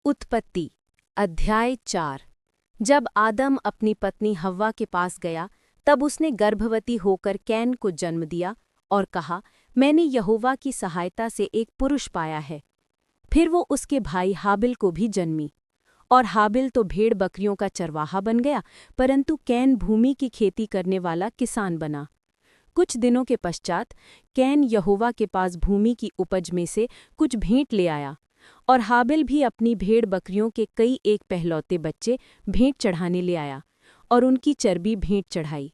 उत्पत्ति अध्याय 4। जब आदम अपनी पत्नी हव्वा के पास गया तब उसने गर्भवती होकर कैन को जन्म दिया और कहा, मैंने यहोवा की सहायता से एक पुरुष पाया है। फिर वो उसके भाई हाबिल को भी जन्मी। और हाबिल तो भेड़ बकरियों का चरवाहा बन गया, परंतु कैन भूमि की खेती करने वाला किसान बना। कुछ दिनों के पश्चात कैन यहोवा के पास भूमि की उपज में से कुछ भेंट ले आया, और हाबिल भी अपनी भेड़ बकरियों के कई एक पहलौते बच्चे भेंट चढ़ाने ले आया और उनकी चर्बी भेंट चढ़ाई।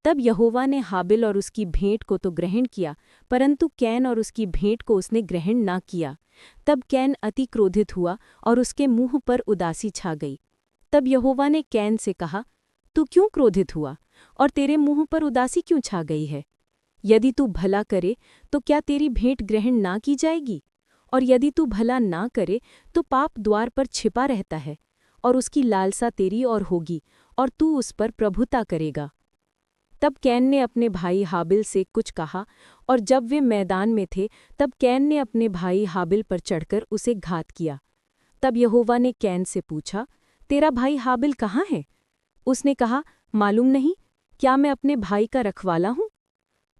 तब यहोवा ने हाबिल और उसकी भेंट को तो ग्रहण किया, परंतु कैन और उसकी भेंट को उसने ग्रहण न किया। तब कैन अति क्रोधित हुआ और उसके मुंह पर उदासी छा गई। तब यहोवा ने कैन से कहा, तू क्यों क्रोधित हुआ और तेरे मुंह पर उदासी क्यों छा गई है? यदि तू भला करे तो क्या तेरी भेंट ग्रहण ना की जाएगी? और यदि तू भला ना करे तो पाप द्वार पर छिपा रहता है, और उसकी लालसा तेरी ओर होगी और तू उस पर प्रभुता करेगा। तब कैन ने अपने भाई हाबिल से कुछ कहा, और जब वे मैदान में थे तब कैन ने अपने भाई हाबिल पर चढ़कर उसे घात किया। तब यहोवा ने कैन से पूछा, तेरा भाई हाबिल कहाँ है? उसने कहा, मालूम नहीं, क्या मैं अपने भाई का रखवाला हूँ?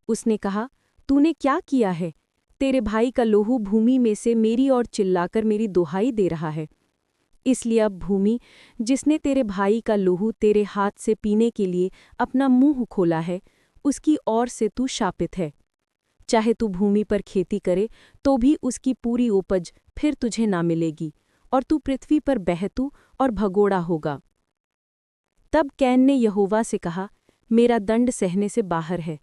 उसने कहा, तूने क्या किया है? तेरे भाई का लोहू भूमि में से मेरी ओर चिल्लाकर मेरी दुहाई दे रहा है। इसलिए अब भूमि, जिसने तेरे भाई का लोहू तेरे हाथ से पीने के लिए अपना मुंह खोला है, उसकी ओर से तू शापित है। चाहे तू भूमि पर खेती करे तो भी उसकी पूरी उपज फिर तुझे ना मिलेगी, और तू पृथ्वी पर बहतू और भगोड़ा होगा। तब कैन ने यहोवा से कहा, मेरा दंड सहने से बाहर है।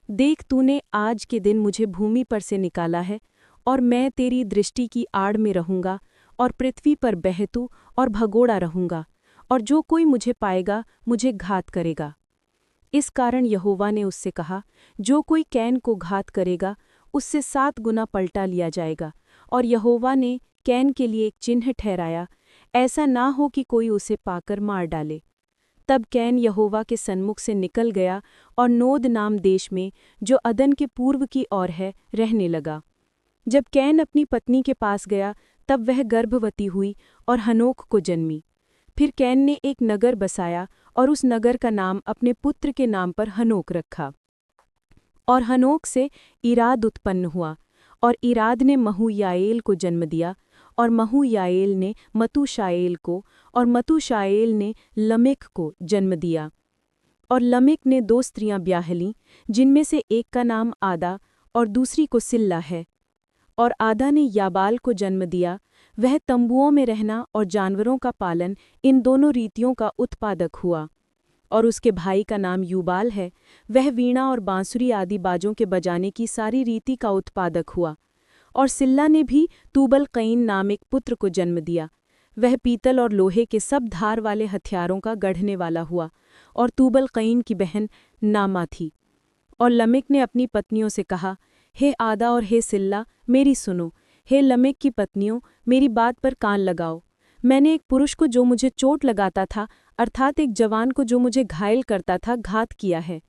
देख, तूने आज के दिन मुझे भूमि पर से निकाला है, और मैं तेरी दृष्टि की आड़ में रहूंगा और पृथ्वी पर बहतू और भगोड़ा रहूंगा, और जो कोई मुझे पाएगा मुझे घात करेगा। इस कारण यहोवा ने उससे कहा, जो कोई कैन को घात करेगा उससे 7 गुना पलटा लिया जाएगा। और यहोवा ने कैन के लिए एक चिन्ह ठहराया, ऐसा ना हो कि कोई उसे पाकर मार डाले। तब कैन यहोवा के सन्मुख से निकल गया और नोद नाम देश में, जो अदन के पूर्व की ओर है, रहने लगा। जब कैन अपनी पत्नी के पास गया तब वह गर्भवती हुई और हनोक को जन्मी। फिर कैन ने एक नगर बसाया और उस नगर का नाम अपने पुत्र के नाम पर हनोक रखा। और हनोक से इराद उत्पन्न हुआ, और इराद ने महूयाएल को जन्म दिया, और महूयाएल ने मतूशाएल को, और मतूशाएल ने लमेक को जन्म दिया। और लमेक ने 2 स्त्रियां ब्याह लीं, जिनमें से एक का नाम आदा और दूसरी को सिल्ला है। और आदा ने याबाल को जन्म दिया। वह तंबुओं में रहना और जानवरों का पालन, इन दोनों रीतियों का उत्पादक हुआ। और उसके भाई का नाम यूबाल है। वह वीणा और बांसुरी आदि बाजों के बजाने की सारी रीति का उत्पादक हुआ। और सिल्ला ने भी तूबल कईन नाम एक पुत्र को जन्म दिया। वह पीतल और लोहे के सब धार वाले हथियारों का गढ़ने वाला हुआ। और तूबल कईन की बहन नामा थी। और लमेक ने अपनी पत्नियों से कहा, हे आदा और हे सिल्ला, मेरी सुनो। हे लमेक की पत्नियों, मेरी बात पर कान लगाओ। मैंने एक पुरुष को जो मुझे चोट लगाता था, अर्थात एक जवान को जो मुझे घायल करता था, घात किया है।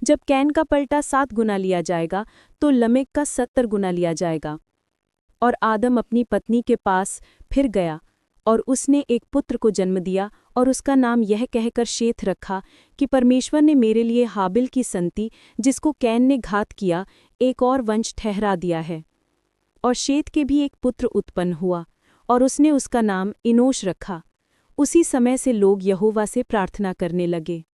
जब कैन का पलटा 7 गुना लिया जाएगा तो लमेक का 70 गुना लिया जाएगा। और आदम अपनी पत्नी के पास फिर गया, और उसने एक पुत्र को जन्म दिया, और उसका नाम यह कहकर शेथ रखा कि परमेश्वर ने मेरे लिए हाबिल की संति, जिसको कैन ने घात किया, एक और वंश ठहरा दिया है। और शेत के भी एक पुत्र उत्पन्न हुआ, और उसने उसका नाम इनोश रखा। उसी समय से लोग यहोवा से प्रार्थना करने लगे।